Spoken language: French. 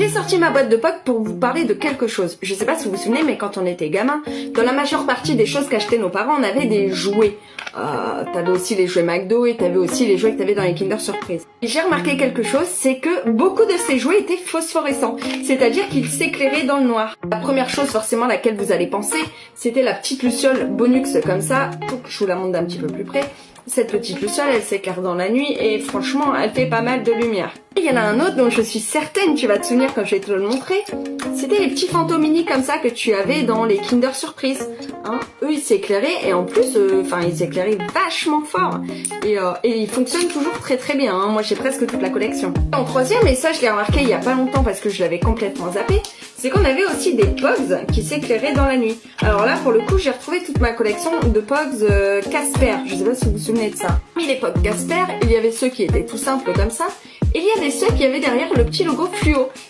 J'ai sorti ma boîte de POG pour vous parler de quelque chose. Je sais pas si vous vous souvenez, mais quand on était gamin, dans la majeure partie des choses qu'achetaient nos parents, on avait des jouets. T'avais aussi les jouets McDo et t'avais aussi les jouets que t'avais dans les Kinder Surprise. Et j'ai remarqué quelque chose, c'est que beaucoup de ces jouets étaient phosphorescents, c'est-à-dire qu'ils s'éclairaient dans le noir. La première chose forcément à laquelle vous allez penser, c'était la petite luciole Bonux comme ça. Je vous la montre d'un petit peu plus près. Cette petite luciole, elle s'éclaire dans la nuit et franchement, elle fait pas mal de lumière. Il y en a un autre dont je suis certaine tu vas te souvenir quand je vais te le montrer. C'était les petits fantômes mini comme ça que tu avais dans les Kinder Surprise. Eux, ils s'éclairaient et en plus, ils s'éclairaient vachement fort. Et ils fonctionnent toujours très très bien. Moi, j'ai presque toute la collection. En troisième, et ça, je l'ai remarqué il y a pas longtemps parce que je l'avais complètement zappé, c'est qu'on avait aussi des Pogs qui s'éclairaient dans la nuit. Alors là, pour le coup, j'ai retrouvé toute ma collection de Pogs Casper. Je sais pas si vous vous souvenez de ça. Parmi les Pogs Casper, il y avait ceux qui étaient tout simples comme ça. Et il y avait ceux qui avaient derrière le petit logo fluo.